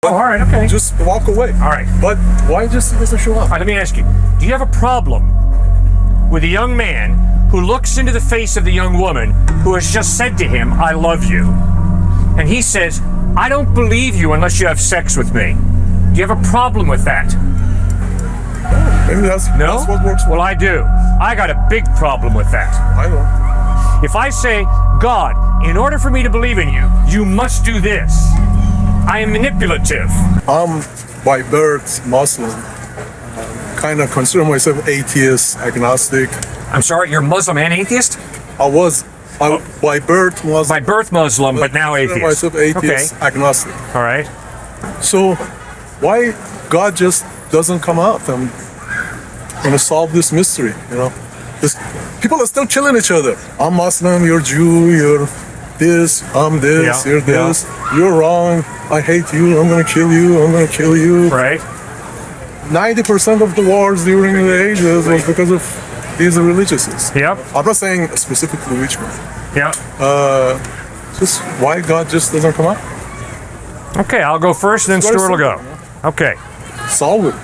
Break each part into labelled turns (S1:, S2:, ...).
S1: But
S2: all right, okay.
S1: just walk away.
S2: All right.
S1: But why just he doesn't show up?
S2: All right, let me ask you, do you have a problem with a young man who looks into the face of the young woman who has just said to him, I love you, and he says, I don't believe you unless you have sex with me? Do you have a problem with that?
S1: Maybe that's what works.
S2: Well, I do. I got a big problem with that.
S1: I know.
S2: If I say, God, in order for me to believe in you, you must do this, I am manipulative.
S1: I'm by birth Muslim. Kind of consider myself atheist, agnostic.
S2: I'm sorry, you're Muslim and atheist?
S1: I was by birth Muslim.
S2: By birth Muslim, but now atheist.
S1: Myself atheist, agnostic.
S2: All right.
S1: So why God just doesn't come out and solve this mystery? You know, people are still killing each other. I'm Muslim, you're Jew, you're this, I'm this, you're this. You're wrong. I hate you. I'm gonna kill you. I'm gonna kill you.
S2: Right.
S1: 90% of the wars during the ages was because of these religiouses.
S2: Yep.
S1: I'm not saying specifically which one.
S2: Yep.
S1: Just why God just doesn't come out?
S2: Okay, I'll go first, and then Stuart will go. Okay.
S1: Solve it.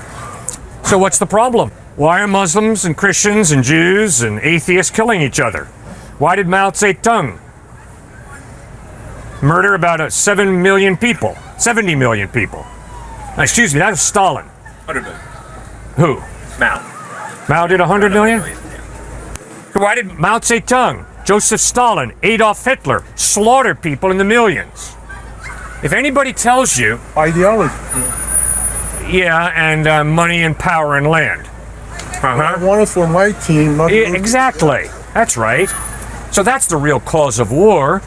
S2: So what's the problem? Why are Muslims and Christians and Jews and atheists killing each other? Why did Mao Zedong murder about 7 million people? 70 million people. Excuse me, that was Stalin.
S3: 100 million.
S2: Who? Mao did 100 million? Why did Mao Zedong, Joseph Stalin, Adolf Hitler slaughter people in the millions? If anybody tells you...
S1: Ideology.
S2: Yeah, and money and power and land.
S1: I want it for my team, not
S2: exactly. That's right. So that's the real cause of war.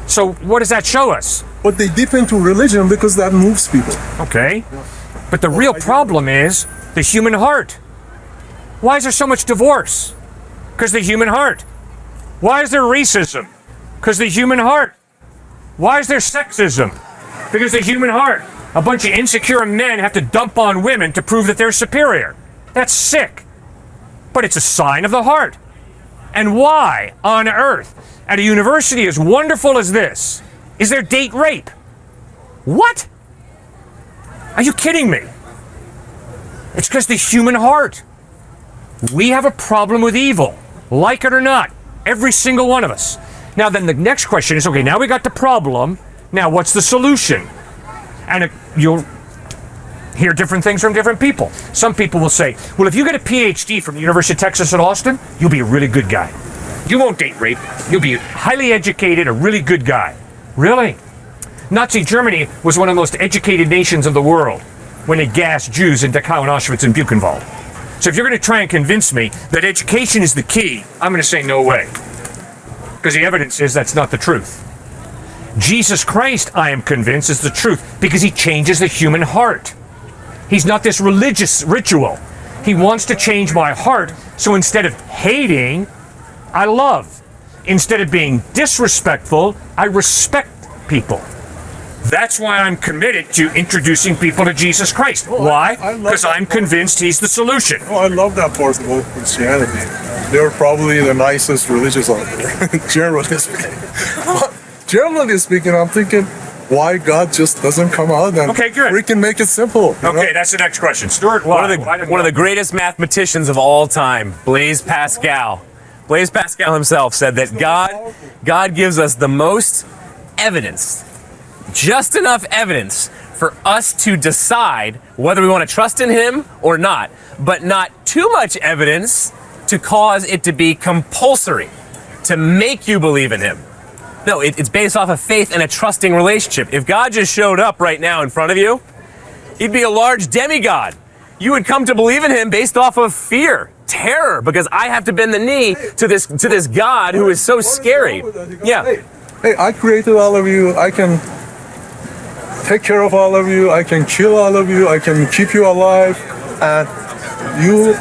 S2: So what does that show us?
S1: But they dip into religion because that moves people.
S2: Okay. But the real problem is the human heart. Why is there so much divorce? Because the human heart. Why is there racism? Because the human heart. Why is there sexism? Because the human heart. A bunch of insecure men have to dump on women to prove that they're superior. That's sick. But it's a sign of the heart. And why on earth, at a university as wonderful as this, is there date rape? What? Are you kidding me? It's because the human heart. We have a problem with evil, like it or not, every single one of us. Now then the next question is, okay, now we got the problem, now what's the solution? And you'll hear different things from different people. Some people will say, well, if you get a PhD from the University of Texas at Austin, you'll be a really good guy. You won't date rape. You'll be highly educated, a really good guy. Really? Nazi Germany was one of the most educated nations of the world when they gassed Jews in Dachau and Auschwitz and Buchenwald. So if you're going to try and convince me that education is the key, I'm going to say no way. Because the evidence is that's not the truth. Jesus Christ, I am convinced, is the truth because he changes the human heart. He's not this religious ritual. He wants to change my heart, so instead of hating, I love. Instead of being disrespectful, I respect people. That's why I'm committed to introducing people to Jesus Christ. Why? Because I'm convinced he's the solution.
S1: Oh, I love that part of Christianity. They're probably the nicest religious out there, generally speaking. Generally speaking, I'm thinking, why God just doesn't come out and freaking make it simple?
S2: Okay, that's the next question. Stuart,
S3: one of the greatest mathematicians of all time, Blaise Pascal. Blaise Pascal himself said that God gives us the most evidence, just enough evidence for us to decide whether we want to trust in him or not, but not too much evidence to cause it to be compulsory, to make you believe in him. No, it's based off of faith and a trusting relationship. If God just showed up right now in front of you, he'd be a large demigod. You would come to believe in him based off of fear, terror, because I have to bend the knee to this God who is so scary. Yeah.
S1: Hey, I created all of you. I can take care of all of you. I can kill all of you. I can keep you alive. And you,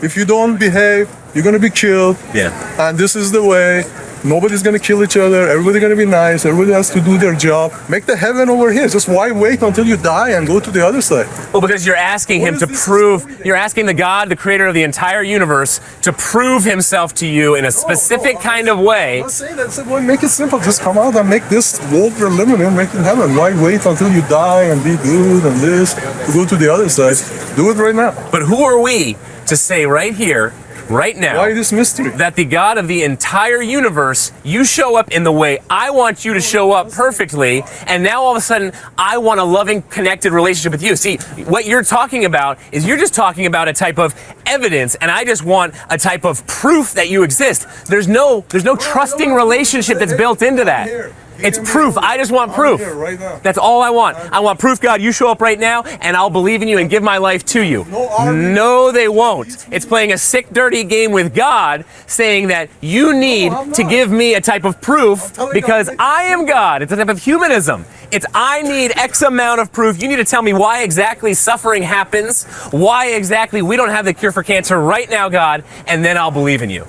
S1: if you don't behave, you're going to be killed.
S3: Yeah.
S1: And this is the way. Nobody's gonna kill each other. Everybody's gonna be nice. Everybody has to do their job. Make the heaven over here. Just why wait until you die and go to the other side?
S3: Well, because you're asking him to prove, you're asking the God, the creator of the entire universe, to prove himself to you in a specific kind of way.
S1: I'm not saying that. I said, well, make it simple. Just come out and make this world we're living in, make it heaven. Why wait until you die and be good and this to go to the other side? Do it right now.
S3: But who are we to say right here, right now,
S1: Why this mystery?
S3: that the God of the entire universe, you show up in the way I want you to show up perfectly, and now all of a sudden I want a loving, connected relationship with you. See, what you're talking about is you're just talking about a type of evidence, and I just want a type of proof that you exist. There's no trusting relationship that's built into that. It's proof. I just want proof.
S1: Right now.
S3: That's all I want. I want proof, God, you show up right now, and I'll believe in you and give my life to you. No, they won't. It's playing a sick, dirty game with God, saying that you need to give me a type of proof because I am God. It's a type of humanism. It's I need X amount of proof. You need to tell me why exactly suffering happens, why exactly we don't have the cure for cancer right now, God, and then I'll believe in you.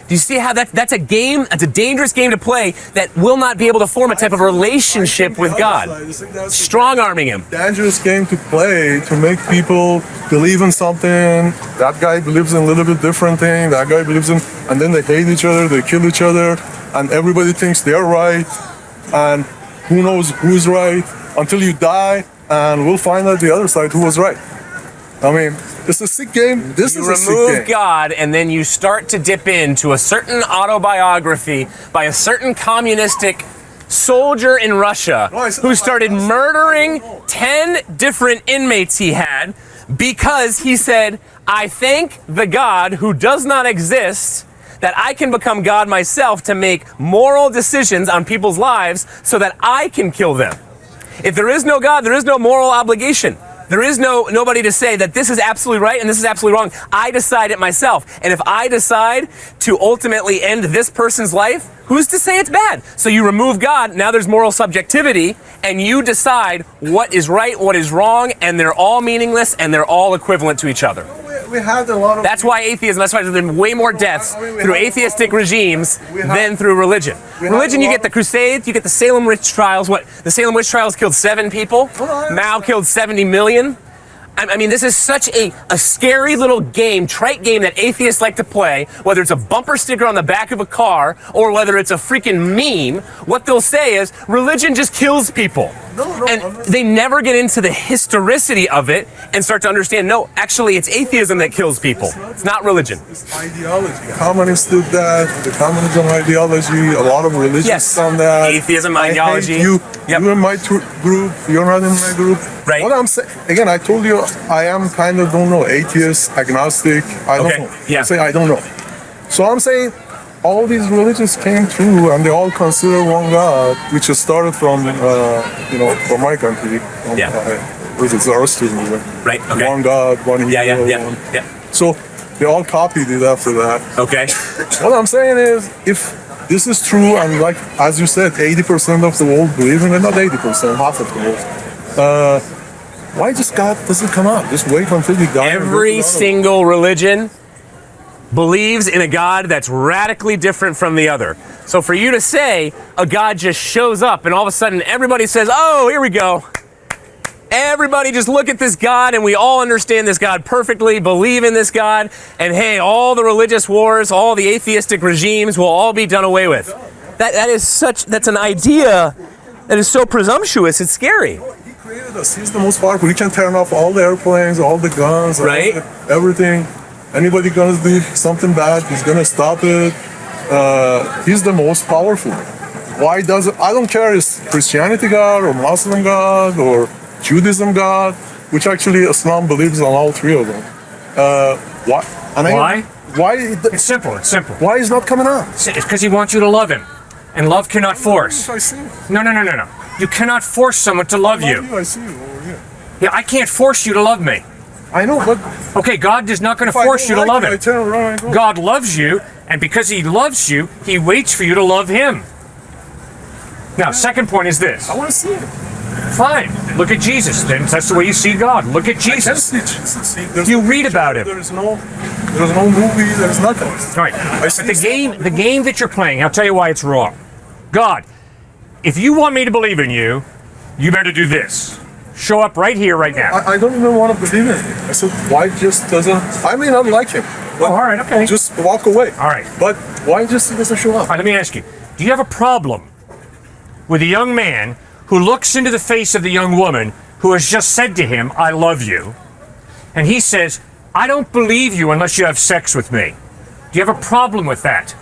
S3: Do you see how that's a game? That's a dangerous game to play that will not be able to form a type of relationship with God. Strong-arming him.
S1: Dangerous game to play to make people believe in something. That guy believes in a little bit different thing. That guy believes in, and then they hate each other. They kill each other, and everybody thinks they're right. And who knows who's right until you die, and we'll find out the other side who was right. I mean, it's a sick game. This is a sick game.
S3: You remove God, and then you start to dip into a certain autobiography by a certain communistic soldier in Russia who started murdering 10 different inmates he had because he said, I thank the God who does not exist that I can become God myself to make moral decisions on people's lives so that I can kill them. If there is no God, there is no moral obligation. There is nobody to say that this is absolutely right and this is absolutely wrong. I decide it myself. And if I decide to ultimately end this person's life, who's to say it's bad? So you remove God, now there's moral subjectivity, and you decide what is right, what is wrong, and they're all meaningless and they're all equivalent to each other.
S1: We had a lot of.
S3: That's why atheism, that's why there's been way more deaths through atheistic regimes than through religion. Religion, you get the Crusades, you get the Salem witch trials. What? The Salem witch trials killed 7 people. Mao killed 70 million. I mean, this is such a scary little game, trite game that atheists like to play, whether it's a bumper sticker on the back of a car or whether it's a freaking meme. What they'll say is religion just kills people. And they never get into the historicity of it and start to understand, no, actually it's atheism that kills people. It's not religion.
S1: It's ideology. Communists did that. The communism ideology. A lot of religions on that.
S3: Atheism ideology.
S1: You in my group. You're not in my group.
S3: Right.
S1: What I'm saying, again, I told you I am kind of, don't know, atheist, agnostic. I don't know.
S3: Yeah.
S1: I say I don't know. So I'm saying all these religions came through and they all consider one God, which has started from, from my country. Was it Zoroastrianism?
S3: Right. Okay.
S1: One God, one hero.
S3: Yeah.
S1: So they all copied it after that.
S3: Okay.
S1: What I'm saying is, if this is true, and like as you said, 80% of the world believe in it, not 80%, half of the world. Why just God doesn't come out? Just wait until you die.
S3: Every single religion believes in a God that's radically different from the other. So for you to say a God just shows up and all of a sudden everybody says, oh, here we go. Everybody just look at this God and we all understand this God perfectly, believe in this God, and hey, all the religious wars, all the atheistic regimes will all be done away with. That's an idea that is so presumptuous, it's scary.
S1: He created us. He's the most powerful. He can turn off all the airplanes, all the guns,
S3: right?
S1: Everything. Anybody gonna do something bad, he's gonna stop it. He's the most powerful. Why does it? I don't care if it's Christianity God or Muslim God or Judaism God, which actually Islam believes on all 3 of them. Why?
S2: Why?
S1: Why?
S2: It's simple.
S1: Why is not coming out?
S2: It's because he wants you to love him. And love cannot force.
S1: I see.
S2: No. You cannot force someone to love you.
S1: I see you over here.
S2: Yeah, I can't force you to love me.
S1: I know, but
S2: okay, God is not going to force you to love him.
S1: I turn around and go.
S2: God loves you, and because he loves you, he waits for you to love him. Now, second point is this.
S1: I want to see it.
S2: Fine. Look at Jesus. Then that's the way you see God. Look at
S1: I can't
S2: Jesus.
S1: see Jesus. See, there's
S2: You
S1: no
S2: read
S1: picture,
S2: about him.
S1: There's no movie. There's nothing.
S2: All right.
S1: I see
S2: But the game that you're playing, I'll tell you why it's wrong. God, if you want me to believe in you, you better do this. Show up right here, right now.
S1: I don't even want to believe in him. I said, why just doesn't? I may not like him. But
S2: all right, okay.
S1: Just walk away.
S2: All right.
S1: But why just he doesn't show up?
S2: All right, let me ask you, do you have a problem with a young man who looks into the face of the young woman who has just said to him, I love you, and he says, I don't believe you unless you have sex with me? Do you have a problem with that?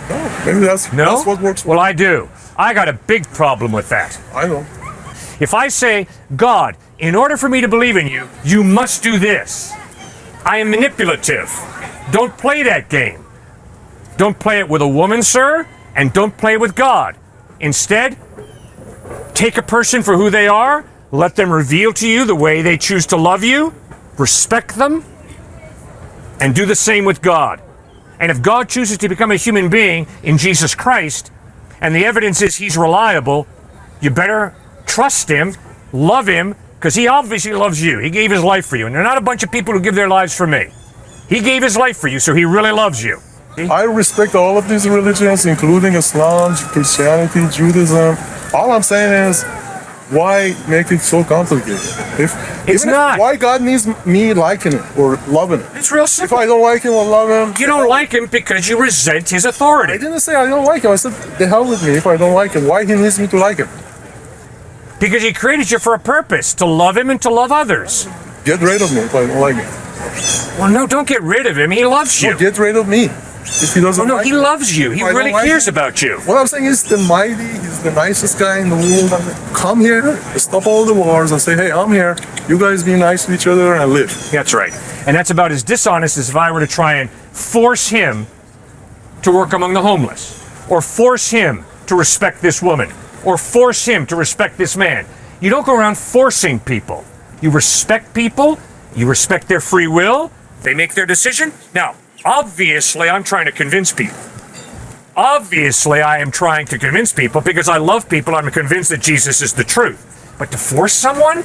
S1: No, maybe that's what works.
S2: Well, I do. I got a big problem with that.
S1: I know.
S2: If I say, God, in order for me to believe in you, you must do this, I am manipulative. Don't play that game. Don't play it with a woman, sir, and don't play it with God. Instead, take a person for who they are, let them reveal to you the way they choose to love you, respect them, and do the same with God. And if God chooses to become a human being in Jesus Christ, and the evidence is he's reliable, you better trust him, love him, because he obviously loves you. He gave his life for you. And they're not a bunch of people who give their lives for me. He gave his life for you, so he really loves you.
S1: I respect all of these religions, including Islam, Christianity, Judaism. All I'm saying is, why make it so complicated? Why God needs me liking him or loving him?
S2: It's real
S1: If
S2: simple.
S1: I don't like him or love him,
S2: You don't like him because you resent his
S1: I
S2: authority.
S1: didn't say I don't like him. I said the hell with me if I don't like him. Why he needs me to like him?
S2: Because he created you for a purpose, to love him and to love others.
S1: Get rid of me if I don't like him.
S2: Well, no, don't get rid of him. He loves you.
S1: No, get rid of me if he doesn't.
S2: Oh, no,
S1: like
S2: he
S1: me.
S2: loves you. He
S1: If I don't
S2: really
S1: like
S2: cares
S1: him.
S2: about you.
S1: What I'm saying is the mighty, he's the nicest guy in the world. Come here, stop all the wars and say, hey, I'm here. You guys be nice to each other and live.
S2: That's right. And that's about as dishonest as if I were to try and force him to work among the homeless, or force him to respect this woman, or force him to respect this man. You don't go around forcing people. You respect people, you respect their free will, they make their decision. Now, obviously, I'm trying to convince people. Obviously, I am trying to convince people because I love people. I'm convinced that Jesus is the truth. But to force someone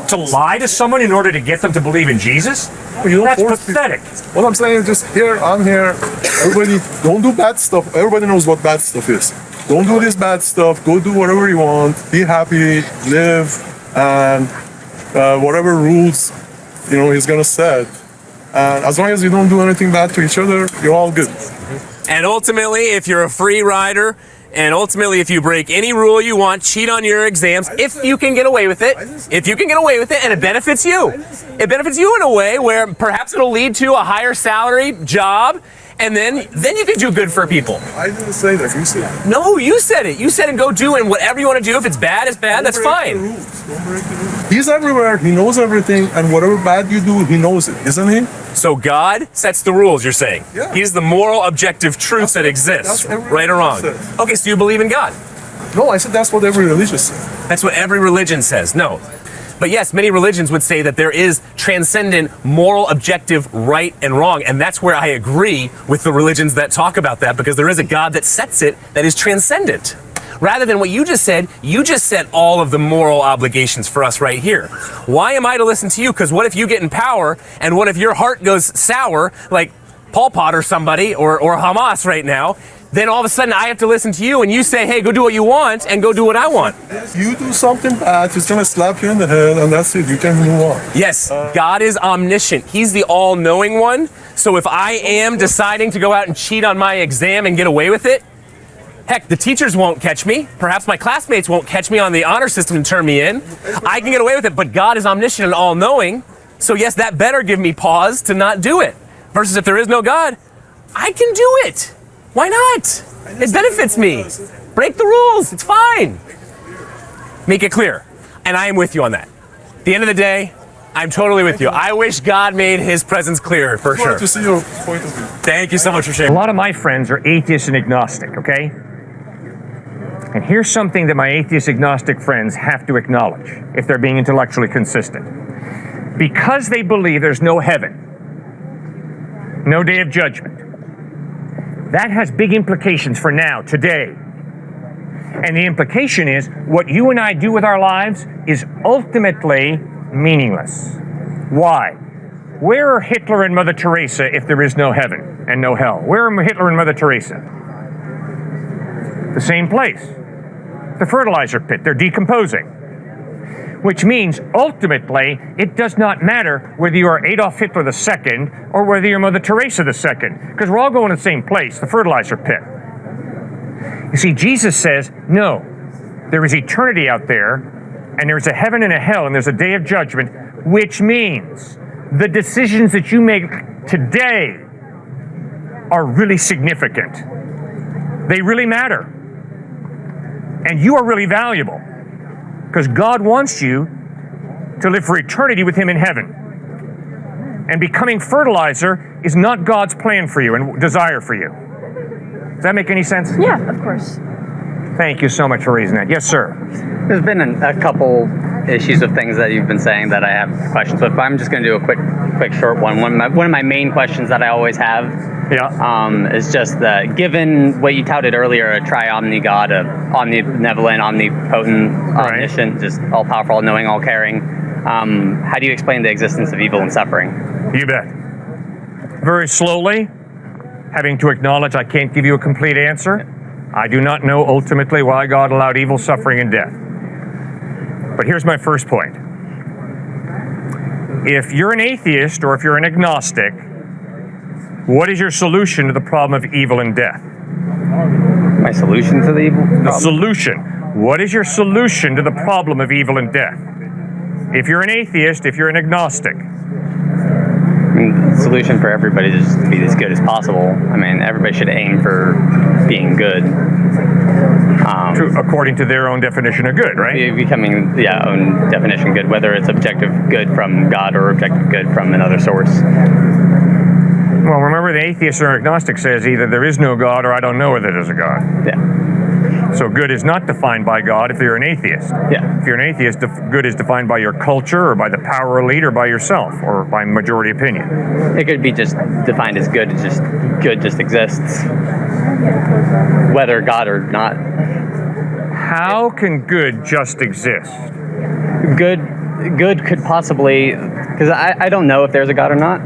S2: to lie to someone in order to get them to believe in Jesus?
S1: You don't
S2: That's
S1: force
S2: pathetic.
S1: What I'm saying is just here, I'm here. Everybody, don't do bad stuff. Everybody knows what bad stuff is. Don't do this bad stuff. Go do whatever you want. Be happy, live, and whatever rules, he's gonna set. And as long as you don't do anything bad to each other, you're all good.
S3: And ultimately, if you're a free rider, and ultimately if you break any rule you want, cheat on your exams, if you can get away with it, and it benefits you. It benefits you in a way where perhaps it'll lead to a higher salary job, and then you can do good for people.
S1: I didn't say that. You said it.
S3: No, you said it. You said and go do and whatever you want to do. If it's bad, it's bad. That's
S1: Don't break
S3: fine.
S1: the rules. Don't break the rules. He's everywhere. He knows everything, and whatever bad you do, he knows it, isn't he?
S3: So God sets the rules, you're saying?
S1: Yeah.
S3: He's the moral, objective truth that exists,
S1: that's every
S3: right or wrong.
S1: religion says.
S3: Okay, so you believe in God.
S1: No, I said that's what every religion says.
S3: That's what every religion says. No. But yes, many religions would say that there is transcendent, moral, objective, right and wrong. And that's where I agree with the religions that talk about that, because there is a God that sets it that is transcendent. Rather than what you just set all of the moral obligations for us right here. Why am I to listen to you? Because what if you get in power, and what if your heart goes sour, like Pol Pot or somebody, or Hamas right now? Then all of a sudden I have to listen to you, and you say, hey, go do what you want, and go do what I want.
S1: You do something bad, he's gonna slap you in the head, and that's it. You can move on.
S3: Yes, God is omniscient. He's the all-knowing one. So if I am deciding to go out and cheat on my exam and get away with it, heck, the teachers won't catch me. Perhaps my classmates won't catch me on the honor system and turn me in. I can get away with it, but God is omniscient and all-knowing. So yes, that better give me pause to not do it. Versus if there is no God, I can do it. Why not? It benefits me. Break the rules. It's fine. Make it clear. And I am with you on that. At the end of the day, I'm totally with you. I wish God made his presence clearer, for sure.
S1: To see your point of view.
S3: Thank you so much for
S2: A
S3: sharing.
S2: lot of my friends are atheists and agnostic, okay? And here's something that my atheist agnostic friends have to acknowledge if they're being intellectually consistent. Because they believe there's no heaven, no day of judgment, that has big implications for now, today. And the implication is what you and I do with our lives is ultimately meaningless. Why? Where are Hitler and Mother Teresa if there is no heaven and no hell? Where are Hitler and Mother Teresa? The same place. The fertilizer pit. They're decomposing. Which means, ultimately, it does not matter whether you are Adolf Hitler II or whether you're Mother Teresa II, because we're all going to the same place, the fertilizer pit. You see, Jesus says, no, there is eternity out there, and there's a heaven and a hell, and there's a day of judgment, which means the decisions that you make today are really significant. They really matter. And you are really valuable. Because God wants you to live for eternity with Him in heaven. And becoming fertilizer is not God's plan for you and desire for you. Does that make any sense?
S4: Yeah, of course.
S2: Thank you so much for raising that. Yes, sir.
S5: There's been a couple issues of things that you've been saying that I have questions with, but I'm just going to do a quick short one. One of my main questions that I always have is just that, given what you touted earlier, a tri-omni God, a omnibenevolent, omnipotent, omniscient, just all-powerful, all-knowing, all-caring, how do you explain the existence of evil and suffering?
S2: You bet. Very slowly, having to acknowledge I can't give you a complete answer. I do not know ultimately why God allowed evil, suffering, and death. But here's my first point. If you're an atheist or if you're an agnostic, what is your solution to the problem of evil and death?
S5: My solution to the evil problem?
S2: The solution. What is your solution to the problem of evil and death? If you're an atheist, if you're an agnostic.
S5: I mean, the solution for everybody is just to be as good as possible. I mean, everybody should aim for being good.
S2: According to their own definition of good, right?
S5: Becoming, own definition of good, whether it's objective good from God or objective good from another source.
S2: Well, remember, the atheist or agnostic says either there is no God or I don't know whether there's a God.
S5: Yeah.
S2: So good is not defined by God if you're an atheist.
S5: Yeah.
S2: If you're an atheist, good is defined by your culture or by the power elite or by yourself or by majority opinion.
S5: It could be just defined as good just exists, whether God or not.
S2: How can good just exist?
S5: Good could possibly, because I don't know if there's a God or not.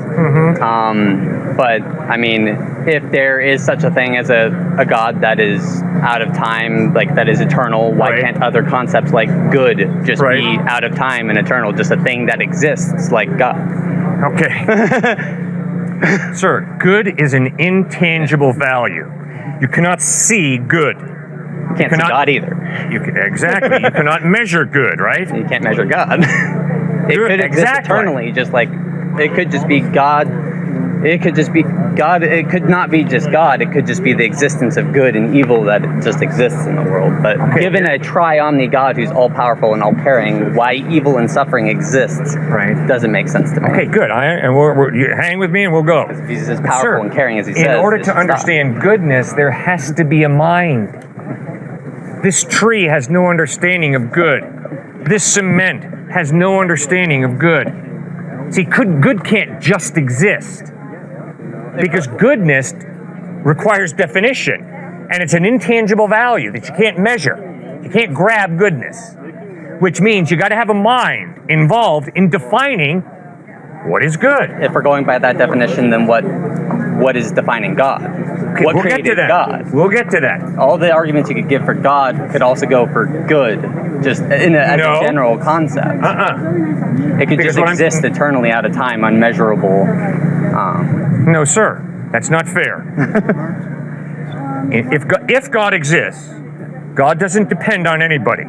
S5: But I mean, if there is such a thing as a God that is out of time, like that is eternal, why can't other concepts like good just be out of time and eternal, just a thing that exists like God? Okay.
S2: Sir, good is an intangible value. You cannot see good.
S5: You can't see God either.
S2: Exactly. You cannot measure good, right?
S5: You can't measure God. It could exist eternally, just like it could just be God. It could just be God. It could not be just God. It could just be the existence of good and evil that just exists in the world. But given a tri-omni God who's all-powerful and all-caring, why evil and suffering exists doesn't make sense to me.
S2: Okay, good. You hang with me and we'll go.
S5: If he's as powerful and caring as he says.
S2: In order to understand goodness, there has to be a mind. This tree has no understanding of good. This cement has no understanding of good. See, good can't just exist. Because goodness requires definition. And it's an intangible value that you can't measure. You can't grab goodness. Which means you got to have a mind involved in defining what is good.
S5: If we're going by that definition, then what is defining God?
S2: Okay,
S5: what
S2: we'll
S5: created
S2: get to that.
S5: God?
S2: We'll get to that.
S5: All the arguments you could give for God could also go for good, just as a general concept. It could just exist eternally out of time, unmeasurable.
S2: No, sir. That's not fair. If God exists, God doesn't depend on anybody.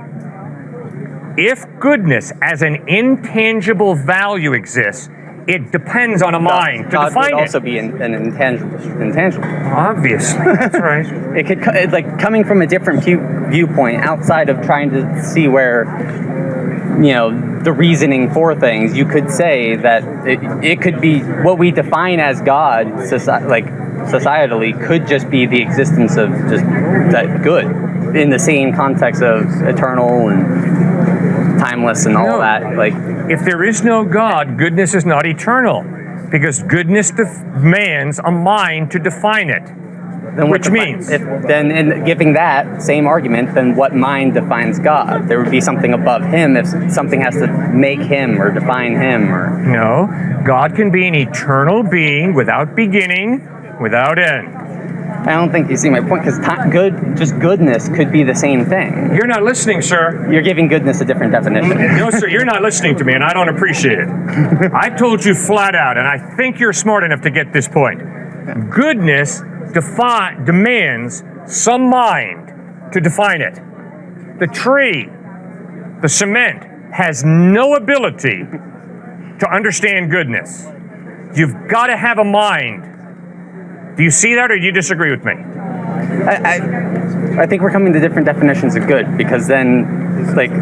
S2: If goodness as an intangible value exists, it depends on a mind to define it.
S5: God would also be an intangible.
S2: Obviously, that's right.
S5: It's like coming from a different viewpoint, outside of trying to see where, the reasoning for things. You could say that it could be what we define as God, societally, could just be the existence of just that good, in the same context of eternal and timeless and all that.
S2: If there is no God, goodness is not eternal, because goodness demands a mind to define it.
S5: Then
S2: Which means?
S5: then in giving that same argument, then what mind defines God? There would be something above him if something has to make him or define him. Or
S2: No, God can be an eternal being without beginning, without end.
S5: I don't think you see my point, because just goodness could be the same thing.
S2: You're not listening, sir.
S5: You're giving goodness a different definition.
S2: No, sir, you're not listening to me, and I don't appreciate it. I told you flat out, and I think you're smart enough to get this point. Goodness demands some mind to define it. The tree, the cement, has no ability to understand goodness. You've got to have a mind. Do you see that, or do you disagree with me?
S5: I think we're coming to different definitions of good, because then, like,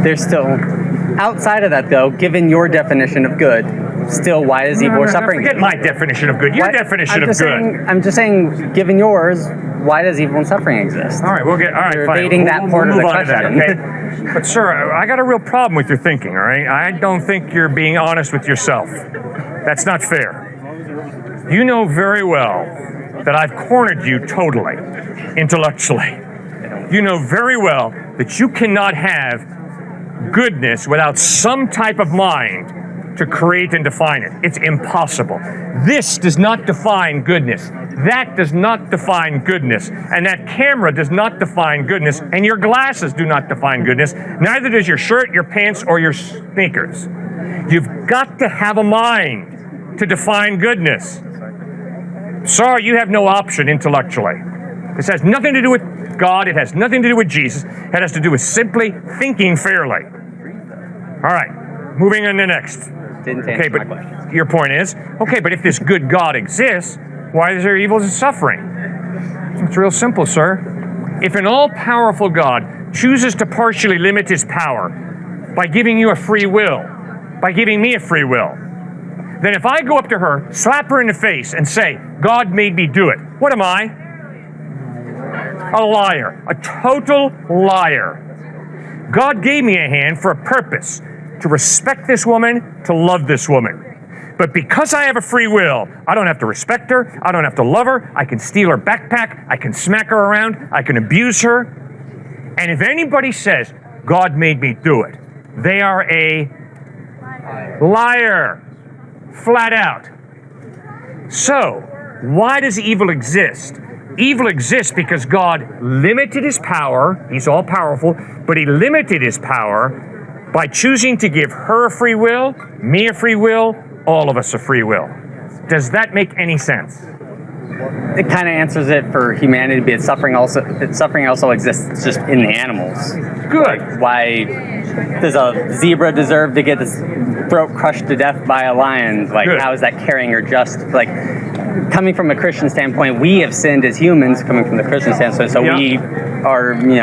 S5: there's still, outside of that though, given your definition of good, still, why is evil or suffering?
S2: Forget my definition of good. Your definition of good.
S5: I'm just saying, given yours, why does evil and suffering exist?
S2: All right, all right,
S5: You're
S2: fine.
S5: evading that part of the
S2: move on to that,
S5: question.
S2: okay? But sir, I got a real problem with your thinking, all right? I don't think you're being honest with yourself. That's not fair. You know very well that I've cornered you totally, intellectually. You know very well that you cannot have goodness without some type of mind to create and define it. It's impossible. This does not define goodness. That does not define goodness. And that camera does not define goodness. And your glasses do not define goodness. Neither does your shirt, your pants, or your sneakers. You've got to have a mind to define goodness. Sorry, you have no option intellectually. This has nothing to do with God. It has nothing to do with Jesus. It has to do with simply thinking fairly. All right, moving on to next.
S5: Didn't answer my question.
S2: Your point is, okay, but if this good God exists, why is there evil and suffering? It's real simple, sir. If an all-powerful God chooses to partially limit his power by giving you a free will, by giving me a free will, then if I go up to her, slap her in the face, and say, God made me do it, what am I? A liar. A total liar. God gave me a hand for a purpose, to respect this woman, to love this woman. But because I have a free will, I don't have to respect her, I don't have to love her, I can steal her backpack, I can smack her around, I can abuse her. And if anybody says, God made me do it, they are a liar. Flat out. So, why does evil exist? Evil exists because God limited his power. He's all powerful, but he limited his power by choosing to give her a free will, me a free will, all of us a free will. Does that make any sense?
S5: It kind of answers it for humanity, but suffering also exists just in the animals.
S2: Good.
S5: Like, why does a zebra deserve to get its throat crushed to death by a lion? Like,
S2: Good.
S5: How is that caring or just? Like, coming from a Christian standpoint, we have sinned as humans. Coming from the Christian standpoint, so we are, we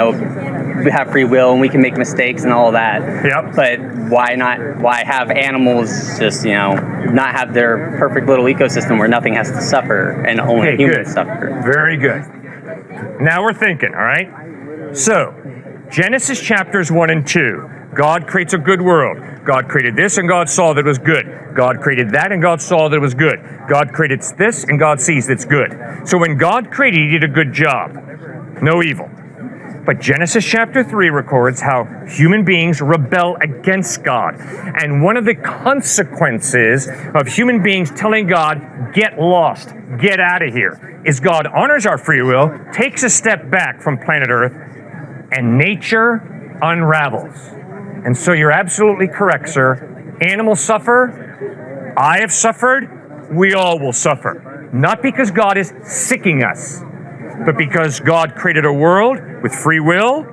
S5: have free will and we can make mistakes and all that.
S2: Yep.
S5: But why not? Why have animals just, not have their perfect little ecosystem where nothing has to suffer and only humans suffer?
S2: Very good. Now we're thinking, all right? So, Genesis chapters 1 and 2. God creates a good world. God created this and God saw that it was good. God created that and God saw that it was good. God created this and God sees that it's good. So when God created, he did a good job. No evil. But Genesis chapter 3 records how human beings rebel against God. And one of the consequences of human beings telling God, get lost, get out of here, is God honors our free will, takes a step back from planet Earth, and nature unravels. And so you're absolutely correct, sir. Animals suffer. I have suffered. We all will suffer. Not because God is sicking us, but because God created a world with free will,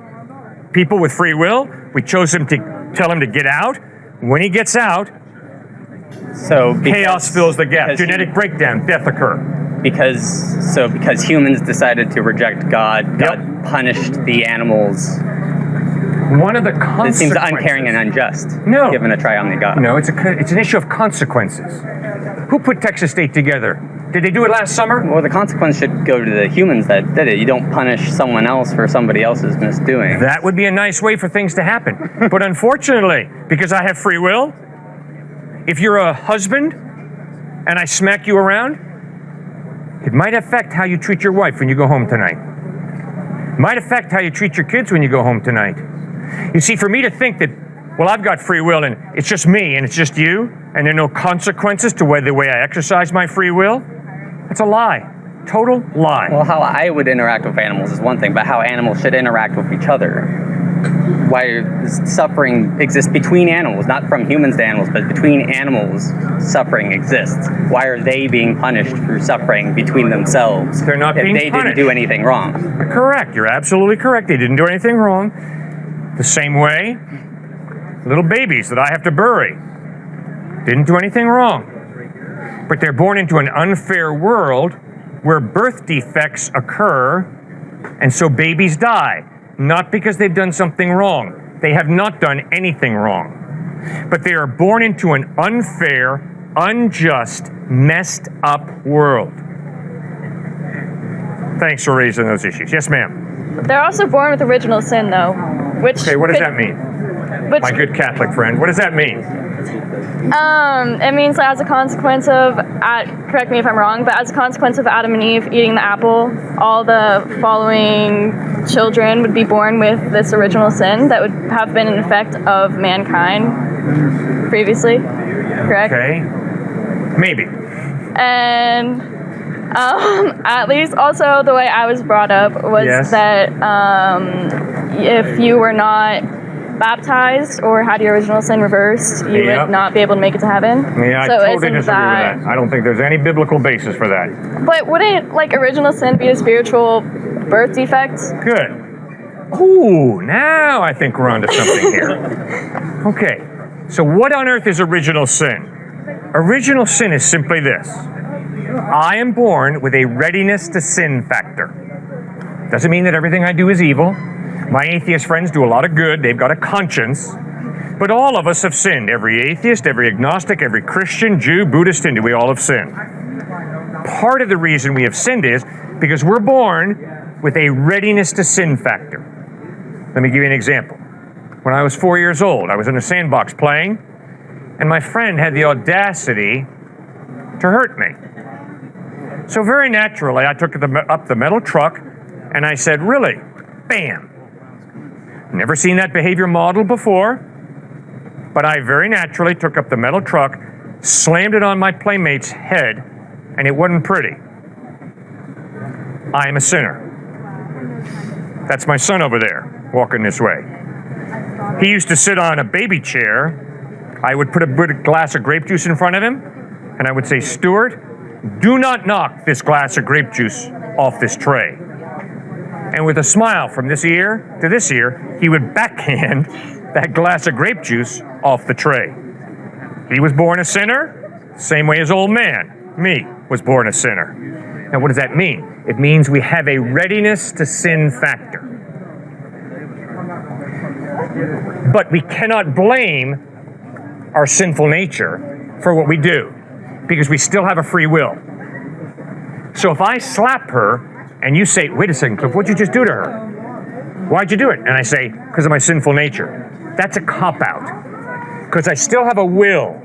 S2: people with free will. We chose him to tell him to get out. When he gets out, chaos fills the gap. Genetic breakdown, death occur.
S5: Because humans decided to reject God, God punished the animals.
S2: One of the consequences.
S5: It seems uncaring and unjust.
S2: No.
S5: Given a triomni God.
S2: No, it's an issue of consequences. Who put Texas State together? Did they do it last summer?
S5: Well, the consequence should go to the humans that did it. You don't punish someone else for somebody else's misdoing.
S2: That would be a nice way for things to happen. But unfortunately, because I have free will, if you're a husband and I smack you around, It might affect how you treat your wife when you go home tonight. It might affect how you treat your kids when you go home tonight. You see, for me to think that, well, I've got free will and it's just me and it's just you, and there are no consequences to the way I exercise my free will, that's a lie. Total lie.
S5: Well, how I would interact with animals is one thing, but how animals should interact with each other. Why suffering exists between animals, not from humans to animals, but between animals, suffering exists. Why are they being punished through suffering between themselves?
S2: They're not being
S5: if they
S2: punished.
S5: didn't do anything wrong.
S2: You're correct. You're absolutely correct. They didn't do anything wrong. The same way, little babies that I have to bury didn't do anything wrong. But they're born into an unfair world where birth defects occur, and so babies die. Not because they've done something wrong. They have not done anything wrong. But they are born into an unfair, unjust, messed up world. Thanks for raising those issues. Yes, ma'am.
S4: They're also born with original sin, though. Which
S2: Okay, what does that mean? My good Catholic friend, what does that mean?
S4: It means that as a consequence of, correct me if I'm wrong, but as a consequence of Adam and Eve eating the apple, all the following children would be born with this original sin that would have been an effect of mankind previously, correct?
S2: Okay, maybe.
S4: And at least also the way I was brought up was
S2: Yes.
S4: that if you were not baptized or had your original sin reversed, you
S2: Yep.
S4: would not be able to make it to heaven.
S2: Yeah, I
S4: So
S2: totally
S4: isn't
S2: disagree with that. I don't think there's any biblical basis for that.
S4: But wouldn't like original sin be a spiritual birth defect?
S2: Good. Ooh, now I think we're onto something here. Okay, so what on earth is original sin? Original sin is simply this. I am born with a readiness to sin factor. Doesn't mean that everything I do is evil. My atheist friends do a lot of good. They've got a conscience. But all of us have sinned. Every atheist, every agnostic, every Christian, Jew, Buddhist, Hindu, we all have sinned. Part of the reason we have sinned is because we're born with a readiness to sin factor. Let me give you an example. When I was 4 years old, I was in a sandbox playing, and my friend had the audacity to hurt me. So very naturally, I took up the metal truck, and I said, really? Bam. Never seen that behavior model before, but I very naturally took up the metal truck, slammed it on my playmate's head, and it wasn't pretty. I am a sinner. That's my son over there, walking this way. He used to sit on a baby chair. I would put a glass of grape juice in front of him, and I would say, Stuart, do not knock this glass of grape juice off this tray. And with a smile from this ear to this ear, he would backhand that glass of grape juice off the tray. He was born a sinner, same way as old man, me, was born a sinner. Now what does that mean? It means we have a readiness to sin factor. But we cannot blame our sinful nature for what we do, because we still have a free will. So if I slap her, and you say, wait a second, Cliff, what'd you just do to her? Why'd you do it? And I say, because of my sinful nature. That's a cop-out. Because I still have a will.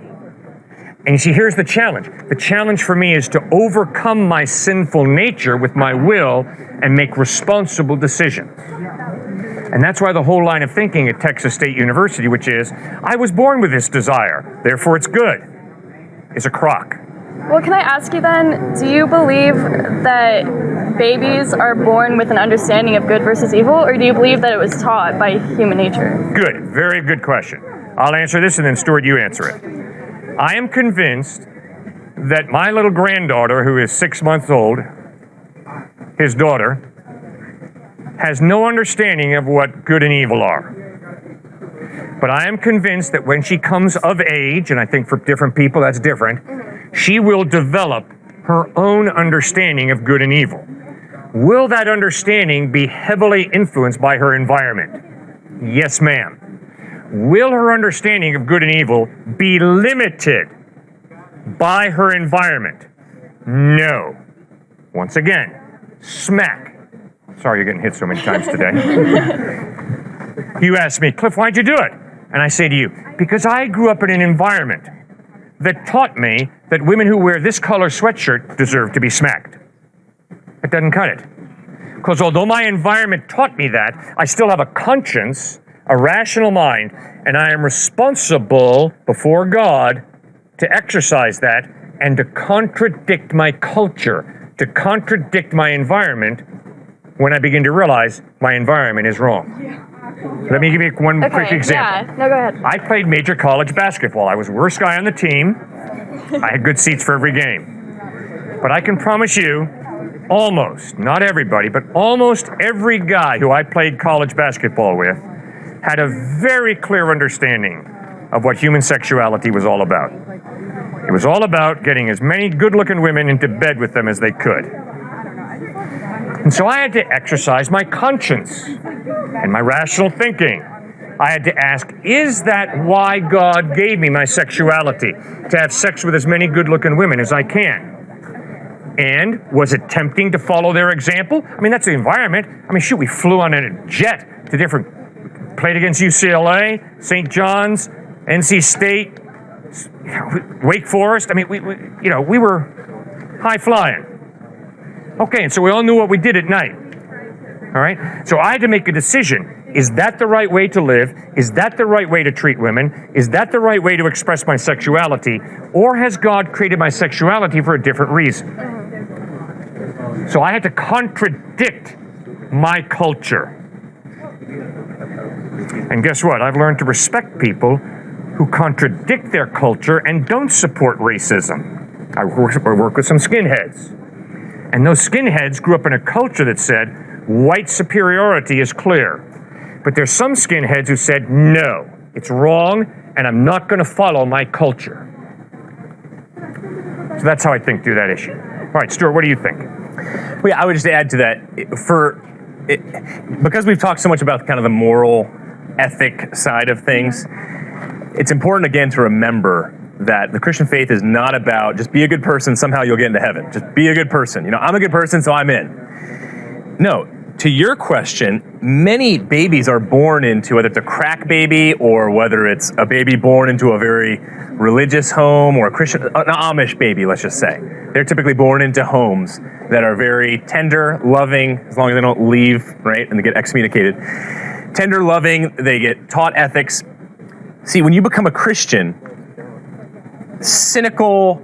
S2: And you see, here's the challenge. The challenge for me is to overcome my sinful nature with my will and make responsible decisions. And that's why the whole line of thinking at Texas State University, which is, I was born with this desire, therefore it's good, is a crock.
S4: Well, can I ask you then, do you believe that babies are born with an understanding of good versus evil, or do you believe that it was taught by human nature?
S2: Good, very good question. I'll answer this and then Stuart, you answer it. I am convinced that my little granddaughter, who is 6 months old, his daughter, has no understanding of what good and evil are. But I am convinced that when she comes of age, and I think for different people that's different, she will develop her own understanding of good and evil. Will that understanding be heavily influenced by her environment? Yes, ma'am. Will her understanding of good and evil be limited by her environment? No. Once again, smack. Sorry you're getting hit so many times today. You ask me, Cliff, why'd you do it? And I say to you, because I grew up in an environment that taught me that women who wear this color sweatshirt deserve to be smacked. It doesn't cut it. Because although my environment taught me that, I still have a conscience, a rational mind, and I am responsible before God to exercise that and to contradict my culture, to contradict my environment when I begin to realize my environment is wrong. Let me give you one quick example.
S4: Yeah, no, go ahead.
S2: I played major college basketball. I was the worst guy on the team. I had good seats for every game. But I can promise you, almost, not everybody, but almost every guy who I played college basketball with had a very clear understanding of what human sexuality was all about. It was all about getting as many good-looking women into bed with them as they could. And so I had to exercise my conscience and my rational thinking. I had to ask, is that why God gave me my sexuality? To have sex with as many good-looking women as I can. And was it tempting to follow their example? I mean, that's the environment. I mean, shoot, we flew on a jet to played against UCLA, St. John's, NC State, Wake Forest. I mean, we were high flying. Okay, and so we all knew what we did at night. All right? So I had to make a decision. Is that the right way to live? Is that the right way to treat women? Is that the right way to express my sexuality? Or has God created my sexuality for a different reason? So I had to contradict my culture. And guess what? I've learned to respect people who contradict their culture and don't support racism. I work with some skinheads. And those skinheads grew up in a culture that said white superiority is clear. But there's some skinheads who said, no, it's wrong, and I'm not going to follow my culture. So that's how I think through that issue. All right, Stuart, what do you think?
S3: Well, yeah, I would just add to that, because we've talked so much about kind of the moral ethic side of things, it's important, again, to remember that the Christian faith is not about just be a good person, somehow you'll get into heaven. Just be a good person. I'm a good person, so I'm in. No, to your question, many babies are born into, whether it's a crack baby or whether it's a baby born into a very religious home or an Amish baby, let's just say. They're typically born into homes that are very tender, loving, as long as they don't leave, right, and they get excommunicated. Tender, loving, they get taught ethics. See, when you become a Christian, cynical,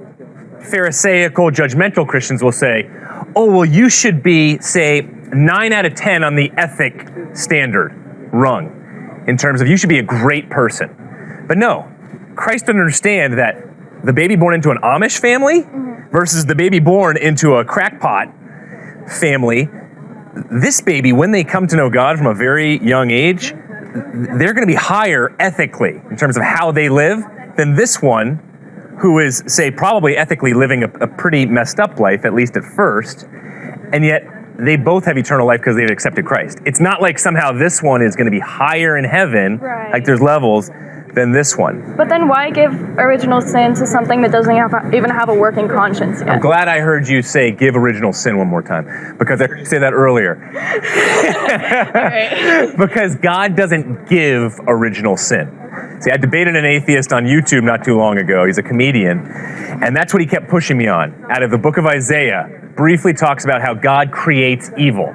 S3: pharisaical, judgmental Christians will say, oh, well, you should be, say, 9 out of 10 on the ethic standard rung, in terms of you should be a great person. But no, Christ doesn't understand that the baby born into an Amish family versus the baby born into a crackpot family, this baby, when they come to know God from a very young age, they're going to be higher ethically in terms of how they live than this one who is, say, probably ethically living a pretty messed up life, at least at first, and yet they both have eternal life because they've accepted Christ. It's not like somehow this one is going to be higher in heaven,
S4: right,
S3: like there's levels, than this one.
S4: But then why give original sin to something that doesn't even have a working conscience yet?
S3: I'm glad I heard you say give original sin one more time, because I heard you say that earlier.
S4: Right.
S3: Because God doesn't give original sin. See, I debated an atheist on YouTube not too long ago. He's a comedian. And that's what he kept pushing me on. Out of the book of Isaiah, briefly talks about how God creates evil.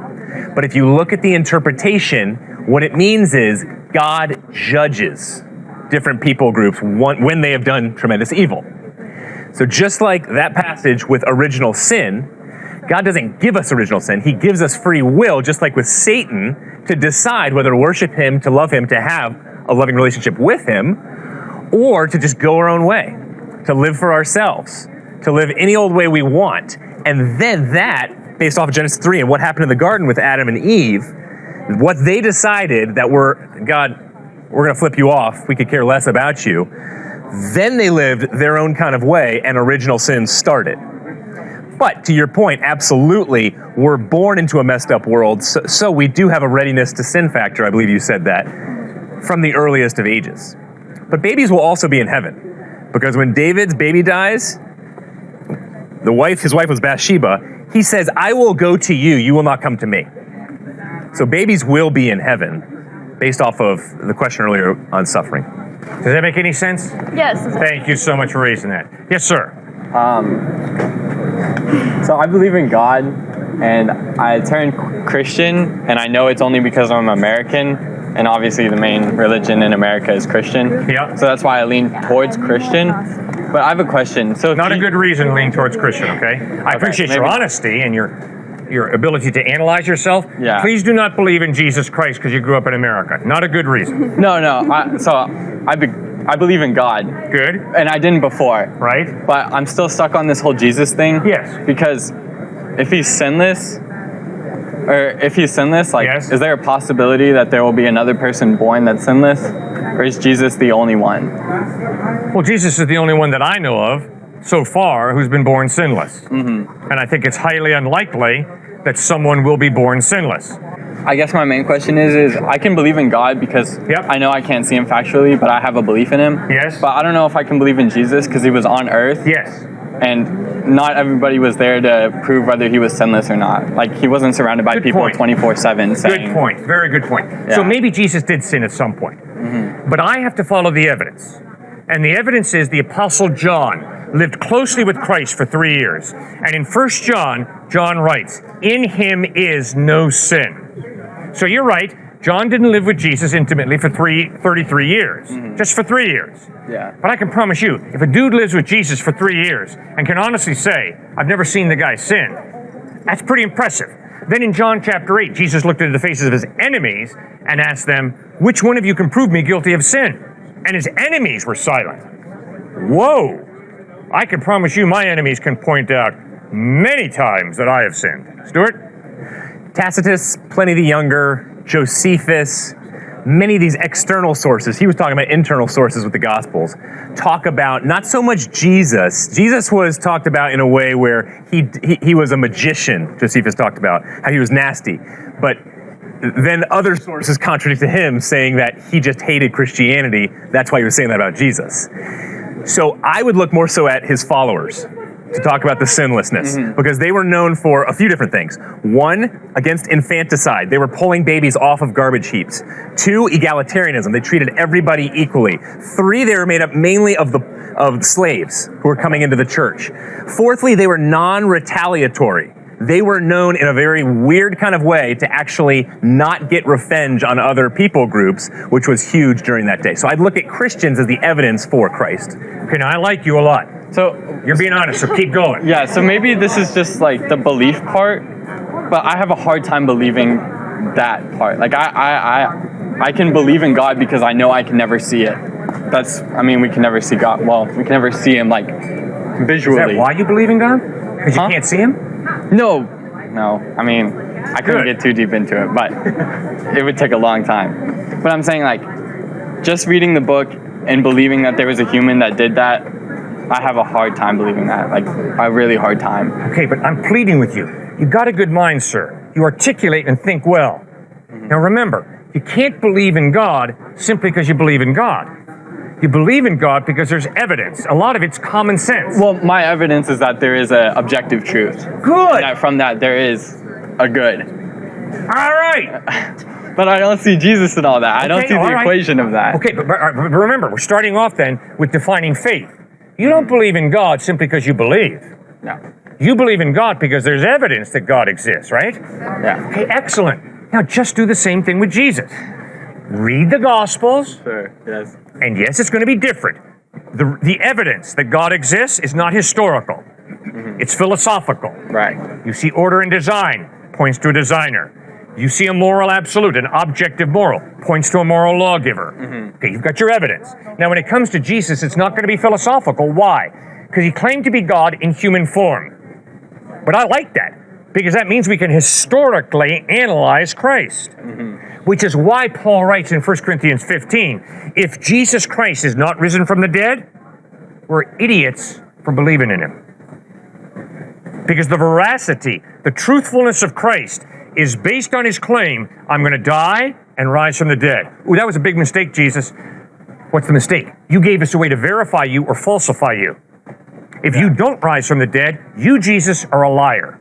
S3: But if you look at the interpretation, what it means is God judges different people groups when they have done tremendous evil. So just like that passage with original sin, God doesn't give us original sin. He gives us free will, just like with Satan, to decide whether to worship him, to love him, to have a loving relationship with him, or to just go our own way, to live for ourselves, to live any old way we want. And then that, based off of Genesis 3 and what happened in the garden with Adam and Eve, what they decided that we're going to flip you off, we could care less about you, then they lived their own kind of way and original sin started. But to your point, absolutely, we're born into a messed up world, so we do have a readiness to sin factor, I believe you said that, from the earliest of ages. But babies will also be in heaven, because when David's baby dies, his wife was Bathsheba, he says, I will go to you, you will not come to me. So babies will be in heaven, based off of the question earlier on suffering.
S2: Does that make any sense?
S4: Yes.
S2: Thank you so much for raising that. Yes, sir.
S6: So I believe in God, and I turned Christian, and I know it's only because I'm American, and obviously the main religion in America is Christian.
S2: Yeah.
S6: So that's why I lean towards Christian. But I have a question. So
S2: Not a good reason to lean towards Christian, okay? I appreciate your
S6: maybe.
S2: honesty and your ability to analyze yourself.
S6: Yeah.
S2: Please do not believe in Jesus Christ because you grew up in America. Not a good reason.
S6: No. I believe in God,
S2: Good,
S6: and I didn't before.
S2: right?
S6: But I'm still stuck on this whole Jesus thing.
S2: Yes.
S6: Because if he's sinless, like,
S2: Yes.
S6: is there a possibility that there will be another person born that's sinless? Or is Jesus the only one?
S2: Well, Jesus is the only one that I know of so far who's been born sinless. Mm-hmm. And I think it's highly unlikely that someone will be born sinless.
S6: I guess my main question is I can believe in God because
S2: Yep.
S6: I know I can't see him factually, but I have a belief in him.
S2: Yes.
S6: But I don't know if I can believe in Jesus because he was on earth.
S2: Yes.
S6: And not everybody was there to prove whether he was sinless or not. Like, he wasn't surrounded by
S2: Good
S6: people
S2: point.
S6: 24/7 saying...
S2: Good point. Very good point. So
S6: Yeah.
S2: maybe Jesus did sin at some point. But I have to follow the evidence. And the evidence is the Apostle John lived closely with Christ for 3 years. And in 1 John, John writes, "In him is no sin." So you're right. John didn't live with Jesus intimately for 33 years. Just for 3 years.
S6: Yeah.
S2: But I can promise you, if a dude lives with Jesus for 3 years and can honestly say, "I've never seen the guy sin," that's pretty impressive. Then in John chapter 8, Jesus looked into the faces of his enemies and asked them, "Which one of you can prove me guilty of sin?" And his enemies were silent. Whoa! I can promise you my enemies can point out many times that I have sinned. Stuart?
S3: Tacitus, Pliny the Younger, Josephus, many of these external sources, he was talking about internal sources with the Gospels, talk about not so much Jesus. Jesus was talked about in a way where he was a magician, Josephus talked about, how he was nasty. But then other sources contradicted him, saying that he just hated Christianity. That's why he was saying that about Jesus. So I would look more so at his followers to talk about the sinlessness, because they were known for a few different things. One, against infanticide. They were pulling babies off of garbage heaps. Two, egalitarianism. They treated everybody equally. Three, they were made up mainly of slaves who were coming into the church. Fourthly, they were non-retaliatory. They were known in a very weird kind of way to actually not get revenge on other people groups, which was huge during that day. So I'd look at Christians as the evidence for Christ.
S2: Okay, now I like you a lot.
S6: So,
S2: You're being honest, so keep going.
S6: yeah, so maybe this is just like the belief part, but I have a hard time believing that part. Like, I can believe in God because I know I can never see it. We can never see God. Well, we can never see him, like, visually.
S2: Is that why you believe in God? Because you
S6: Huh?
S2: can't see him?
S6: No. I mean, I couldn't
S2: Good.
S6: get too deep into it, but it would take a long time. But I'm saying, like, just reading the book and believing that there was a human that did that, I have a hard time believing that. Like, a really hard time.
S2: Okay, but I'm pleading with you. You got a good mind, sir. You articulate and think well. Now remember, you can't believe in God simply because you believe in God. You believe in God because there's evidence. A lot of it's common sense.
S6: Well, my evidence is that there is an objective truth.
S2: Good.
S6: That from that there is a good.
S2: All right.
S6: But I don't see Jesus in all that. I don't
S2: Okay,
S6: see
S2: all
S6: the
S2: right.
S6: equation of that.
S2: Okay, but remember, we're starting off then with defining faith. You don't believe in God simply because you believe.
S6: No.
S2: You believe in God because there's evidence that God exists, right?
S6: Yeah.
S2: Okay, excellent. Now just do the same thing with Jesus. Read the Gospels,
S6: Sure. Yes.
S2: and yes, it's going to be different. The evidence that God exists is not historical. It's philosophical.
S6: Right.
S2: You see order and design, points to a designer. You see a moral absolute, an objective moral, points to a moral lawgiver. Okay, you've got your evidence. Now, when it comes to Jesus, it's not going to be philosophical. Why? Because he claimed to be God in human form. But I like that, because that means we can historically analyze Christ. Which is why Paul writes in 1 Corinthians 15, if Jesus Christ is not risen from the dead, we're idiots for believing in him. Because the veracity, the truthfulness of Christ is based on his claim, I'm going to die and rise from the dead. Ooh, that was a big mistake, Jesus. What's the mistake? You gave us a way to verify you or falsify you. If you don't rise from the dead, you, Jesus, are a liar.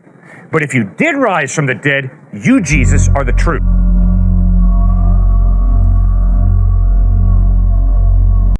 S2: But if you did rise from the dead, you, Jesus, are the truth.